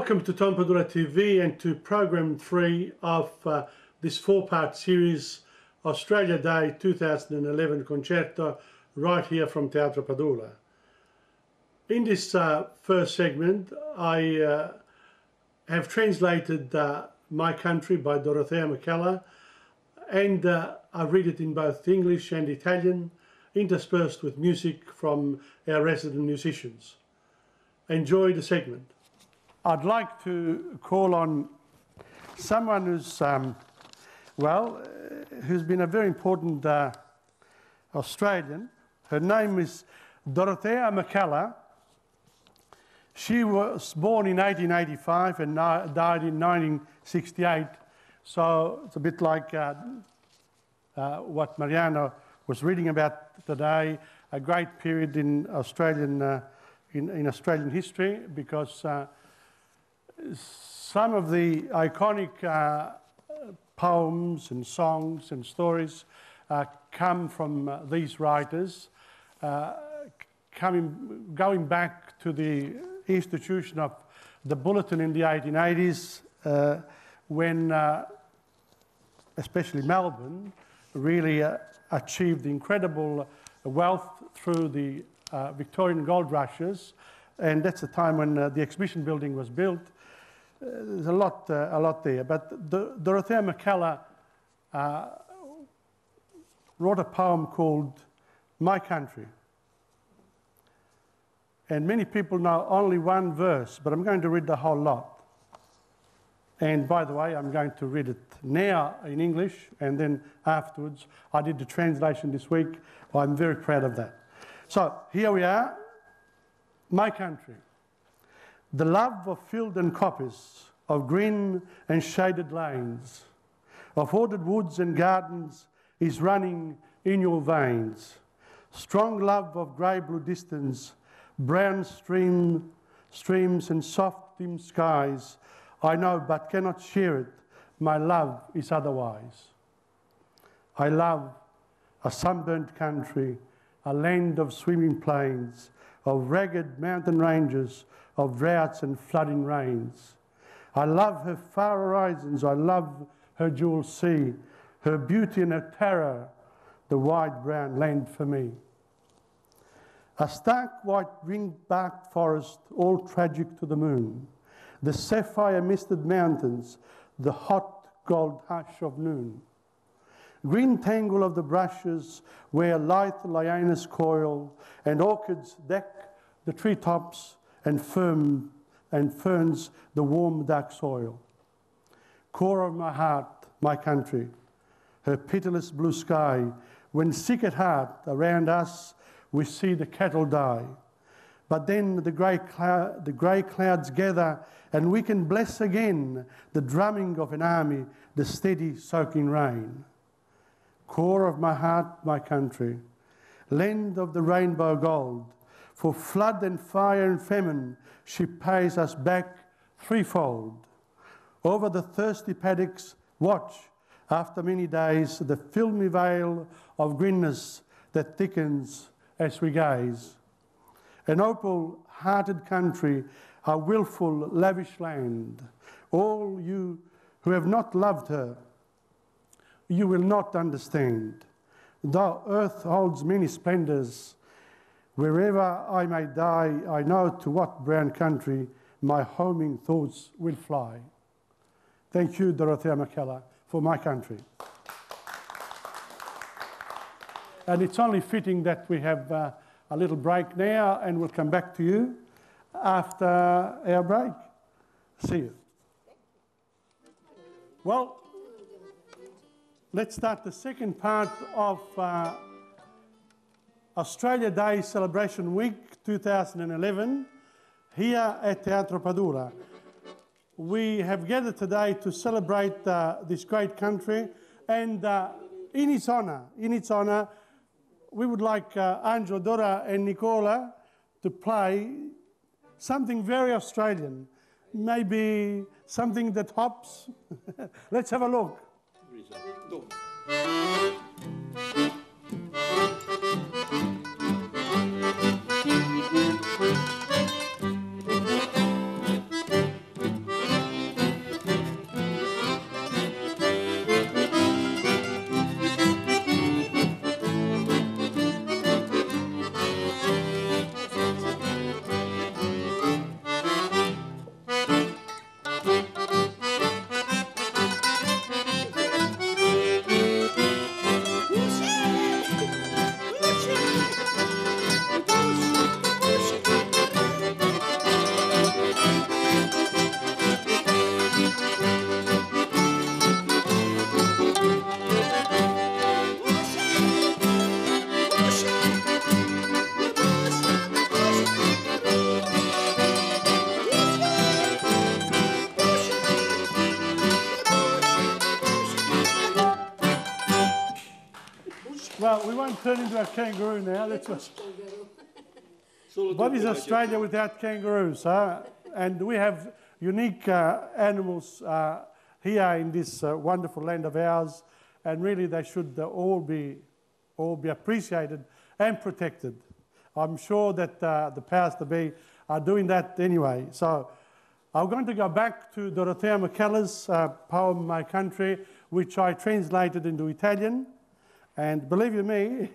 Welcome to TomPadulaTV and to program 3 of this 4-part series, Australia Day 2011 Concerto, right here from Teatro Padula. In this first segment, I have translated My Country by Dorothea MacKellar, and I read it in both English and Italian, interspersed with music from our resident musicians. Enjoy the segment. I'd like to call on someone who's, who's been a very important Australian. Her name is Dorothea MacKellar. She was born in 1885 and died in 1968. So it's a bit like what Mariano was reading about today, a great period in Australian, in Australian history, because some of the iconic poems and songs and stories come from these writers, going back to the institution of the Bulletin in the 1880s, when especially Melbourne really achieved incredible wealth through the Victorian gold rushes, and that's the time when the exhibition building was built. There's a lot there, but Dorothea MacKellar wrote a poem called My Country. And many people know only one verse, but I'm going to read the whole lot. And by the way, I'm going to read it now in English, and then afterwards. I did the translation this week. I'm very proud of that. So here we are, My Country. The love of field and coppice, of green and shaded lanes, of ordered woods and gardens is running in your veins. Strong love of grey-blue distance, brown streams and soft dim skies, I know but cannot share it, my love is otherwise. I love a sunburnt country, a land of swimming plains, of ragged mountain ranges, of droughts and flooding rains. I love her far horizons, I love her jewel sea, her beauty and her terror, the wide brown land for me. A stark white ring-barked forest, all tragic to the moon, the sapphire misted mountains, the hot gold hush of noon. Green tangle of the brushes where lithe lianas coil, and orchids deck the treetops, and ferns the warm dark soil. Core of my heart, my country, her pitiless blue sky, when sick at heart around us we see the cattle die. But then the grey clouds gather, and we can bless again the drumming of an army, the steady soaking rain. Core of my heart, my country, land of the rainbow gold, for flood and fire and famine she pays us back threefold. Over the thirsty paddocks watch, after many days, the filmy veil of greenness that thickens as we gaze. An opal-hearted country, a wilful, lavish land. All you who have not loved her, you will not understand. Though earth holds many splendours, wherever I may die, I know to what brown country my homing thoughts will fly. Thank you, Dorothea MacKellar, for My Country. And it's only fitting that we have a little break now, and we'll come back to you after our break. See you. Well, let's start the second part of Australia Day Celebration Week 2011 here at Teatro Padula. We have gathered today to celebrate this great country, and in its honour, we would like Angelo, Dora and Nicola to play something very Australian, maybe something that hops. Let's have a look. Well, we won't turn into a kangaroo now. That's what is Australia without kangaroos? Huh? And we have unique animals here in this wonderful land of ours, and really they should all be appreciated and protected. I'm sure that the powers that be are doing that anyway. So I'm going to go back to Dorothea MacKellar's poem, My Country, which I translated into Italian. And believe you me,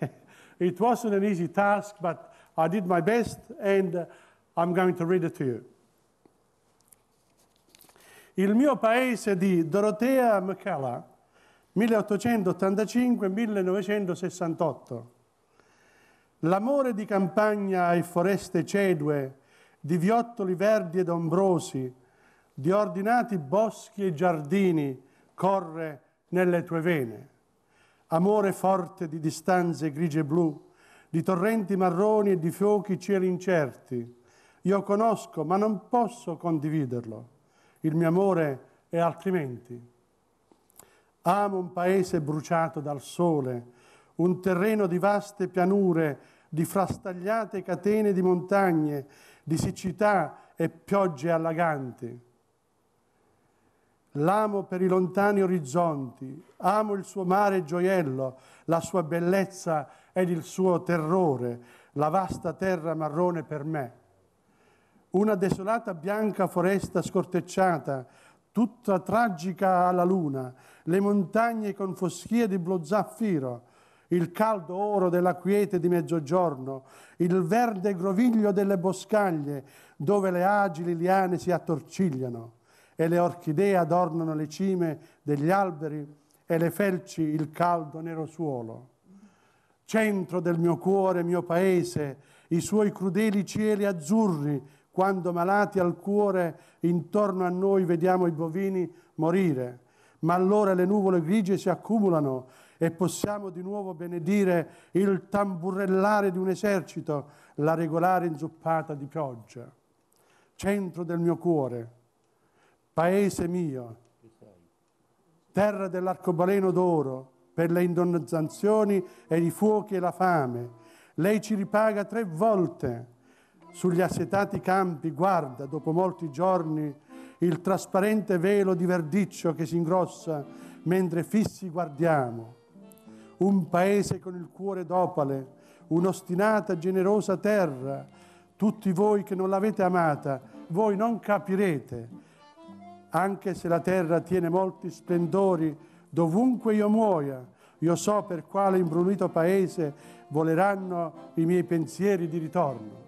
it wasn't an easy task, but I did my best, and I'm going to read it to you. Il mio paese di Dorothea MacKellar, 1885-1968. L'amore di campagna e foreste cedue, di viottoli verdi ed ombrosi, di ordinati boschi e giardini, corre nelle tue vene. Amore forte di distanze grigie e blu, di torrenti marroni e di fuochi cieli incerti. Io conosco, ma non posso condividerlo. Il mio amore è altrimenti. Amo un paese bruciato dal sole, un terreno di vaste pianure, di frastagliate catene di montagne, di siccità e piogge allaganti. L'amo per i lontani orizzonti, amo il suo mare gioiello, la sua bellezza ed il suo terrore, la vasta terra marrone per me. Una desolata bianca foresta scortecciata, tutta tragica alla luna, le montagne con foschie di blu zaffiro, il caldo oro della quiete di mezzogiorno, il verde groviglio delle boscaglie, dove le agili liane si attorcigliano e le orchidee adornano le cime degli alberi e le felci il caldo nero suolo. Centro del mio cuore, mio paese, i suoi crudeli cieli azzurri, quando malati al cuore intorno a noi vediamo i bovini morire, ma allora le nuvole grigie si accumulano e possiamo di nuovo benedire il tamburellare di un esercito, la regolare inzuppata di pioggia. Centro del mio cuore, paese mio, terra dell'arcobaleno d'oro, per le indonizzazioni e i fuochi e la fame. Lei ci ripaga 3 volte. Sugli assetati campi, guarda, dopo molti giorni, il trasparente velo di verdiccio che si ingrossa mentre fissi guardiamo. Un paese con il cuore d'opale, un'ostinata, generosa terra. Tutti voi che non l'avete amata, voi non capirete. Anche se la terra tiene molti splendori, dovunque io muoia, io so per quale imbrunito paese voleranno i miei pensieri di ritorno.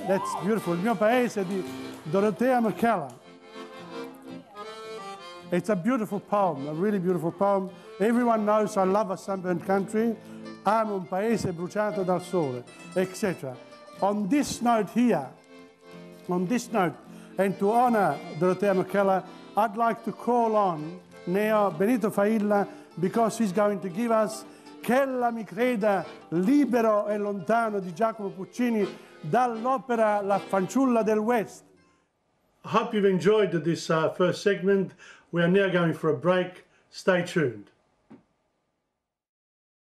That's beautiful. Il mio paese di Dorothea MacKellar. It's a beautiful poem, a really beautiful poem. Everyone knows I love a sunburned country. Amo un paese bruciato dal sole, etc. On this note here, and to honor Dorothea MacKellar, I'd like to call on now Benito Failla, because he's going to give us Ch'ella mi creda, libero e lontano di Giacomo Puccini, dall'opera La fanciulla del West. I hope you've enjoyed this first segment. We are now going for a break. Stay tuned.